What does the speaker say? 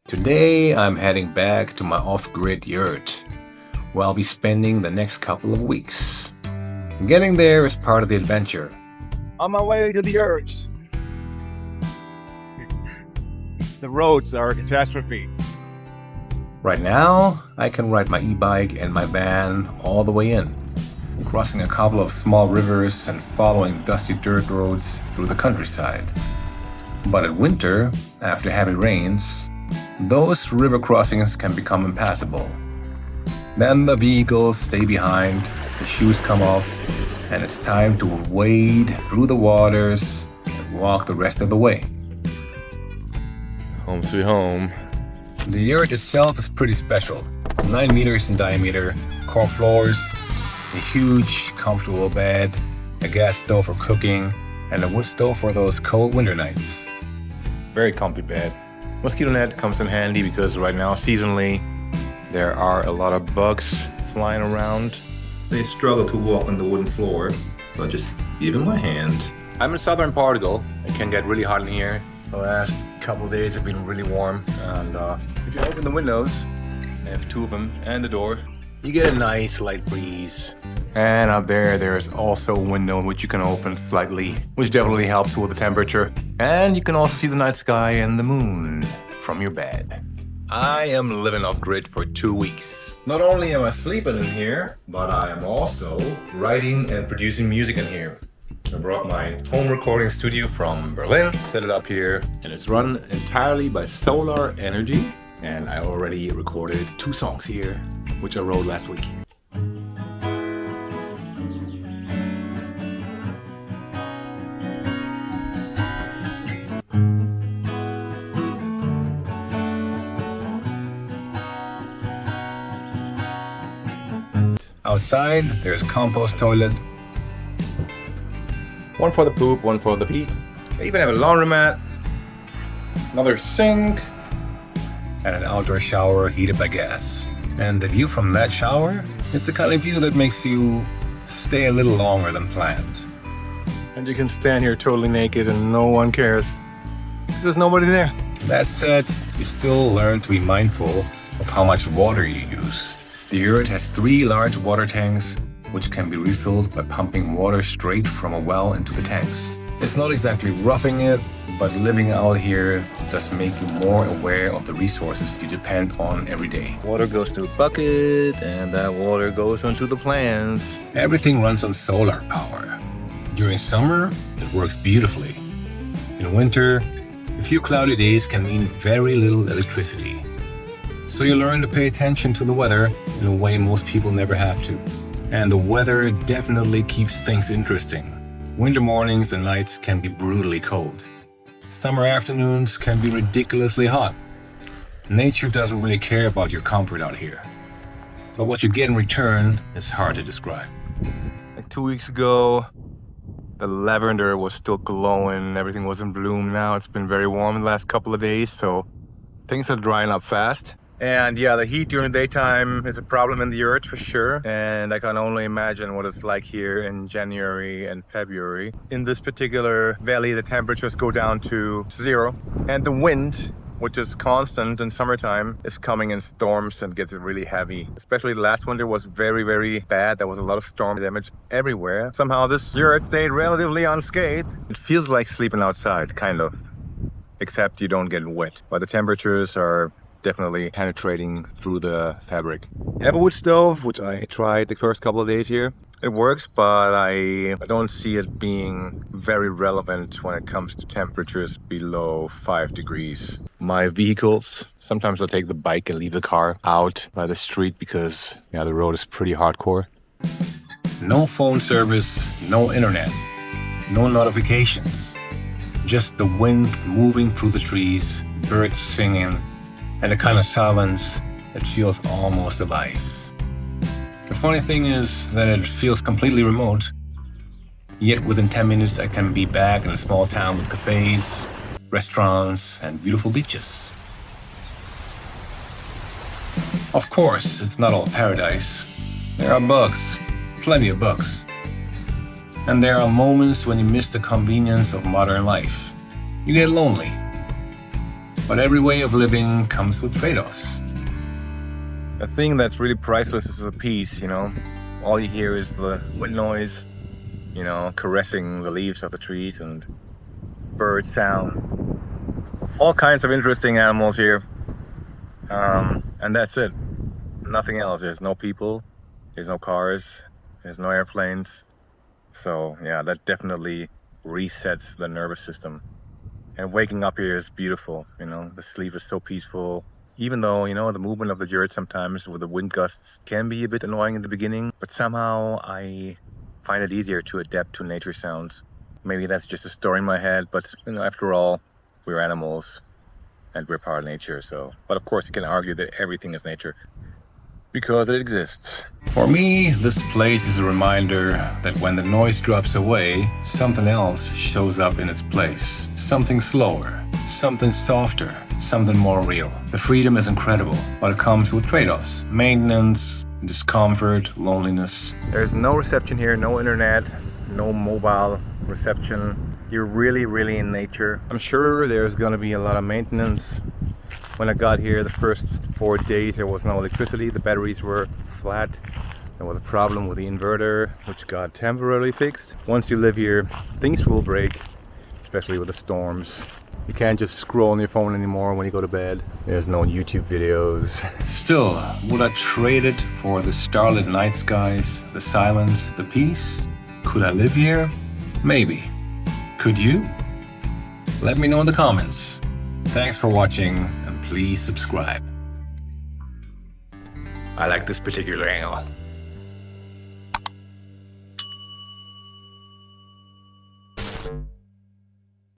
Today I'm heading back to my off-grid yurt, where I'll be spending the next couple of weeks. Getting there is part of the adventure. On my way to the Yurt. The roads are a catastrophe. Right now, I can ride my e-bike and my van all the way in, crossing a couple of small rivers and following dusty dirt roads through the countryside. But in winter, after heavy rains, those river crossings can become impassable. Then the vehicles stay behind, the shoes come off, and it's time to wade through the waters and walk the rest of the way. Home sweet home. The yurt itself is pretty special. 9 meters in diameter, core floors, a huge, comfortable bed, a gas stove for cooking, and a wood stove for those cold winter nights. Very comfy bed. Mosquito net comes in handy because right now, seasonally, there are a lot of bugs flying around. They struggle to walk on the wooden floor, so I just give them my hand. I'm in southern Portugal. It can get really hot in here. The last couple of days have been really warm, and if you open the windows, I have 2 of them, and the door, you get a nice light breeze. And up there's also a window which you can open slightly, which definitely helps with the temperature. And you can also see the night sky and the moon from your bed. I am living off-grid for 2 weeks. Not only am I sleeping in here, but I am also writing and producing music in here. I brought my home recording studio from Berlin, set it up here, and it's run entirely by solar energy. And I already recorded 2 songs here, which I wrote last week. Outside, there's a compost toilet. One for the poop, one for the pee. They even have a laundromat, another sink, And an outdoor shower heated by gas. And the view from that shower, it's the kind of view that makes you stay a little longer than planned. and you can stand here totally naked and no one cares. There's nobody there. That said, you still learn to be mindful of how much water you use. The yurt has 3 large water tanks, which can be refilled by pumping water straight from a well into the tanks. It's not exactly roughing it, but living out here does make you more aware of the resources you depend on every day. Water goes to a bucket and that water goes onto the plants. Everything runs on solar power. During summer, it works beautifully. In winter, a few cloudy days can mean very little electricity. So you learn to pay attention to the weather in a way most people never have to. And the weather definitely keeps things interesting. Winter mornings and nights can be brutally cold. Summer afternoons can be ridiculously hot. Nature doesn't really care about your comfort out here. But what you get in return is hard to describe. Like 2 weeks ago, the lavender was still glowing, everything was in bloom. Now it's been very warm in the last couple of days, so things are drying up fast. And yeah, the heat during the daytime is a problem in the yurt for sure. And I can only imagine what it's like here in January and February. In this particular valley, the temperatures go down to 0. And the wind, which is constant in summertime, is coming in storms and gets really heavy. Especially the last winter was very, very bad. There was a lot of storm damage everywhere. Somehow this yurt stayed relatively unscathed. It feels like sleeping outside, kind of. Except you don't get wet. But the temperatures are definitely penetrating through the fabric. I have a wood stove, which I tried the first couple of days here. It works, but I don't see it being very relevant when it comes to temperatures below 5 degrees. My vehicles, sometimes I'll take the bike and leave the car out by the street because the road is pretty hardcore. No phone service, no internet, no notifications. Just the wind moving through the trees, birds singing, and a kind of silence that feels almost alive. The funny thing is that it feels completely remote, yet within 10 minutes I can be back in a small town with cafes, restaurants, and beautiful beaches. Of course, it's not all paradise. There are bugs, plenty of bugs. And there are moments when you miss the convenience of modern life. You get lonely. But every way of living comes with trade-offs. The thing that's really priceless is the peace, All you hear is the wind noise, caressing the leaves of the trees and bird sound. All kinds of interesting animals here. And that's it. Nothing else. There's no people. There's no cars. There's no airplanes. So yeah, that definitely resets the nervous system. And waking up here is beautiful. The sleep is so peaceful. Even though, the movement of the yurt sometimes with the wind gusts can be a bit annoying in the beginning, but somehow I find it easier to adapt to nature sounds. Maybe that's just a story in my head, but after all, we're animals and we're part of nature. But of course you can argue that everything is nature because it exists. For me, this place is a reminder that when the noise drops away, something else shows up in its place. Something slower, something softer, something more real. The freedom is incredible, but it comes with trade-offs. Maintenance, discomfort, loneliness. There's no reception here, no internet, no mobile reception. You're really, really in nature. I'm sure there's gonna be a lot of maintenance. When I got here, the first 4 days, there was no electricity. The batteries were flat. There was a problem with the inverter, which got temporarily fixed. Once you live here, things will break, especially with the storms. You can't just scroll on your phone anymore when you go to bed. There's no YouTube videos. Still, would I trade it for the starlit night skies, the silence, the peace? Could I live here? Maybe. Could you? Let me know in the comments. Thanks for watching, and please subscribe. I like this particular angle.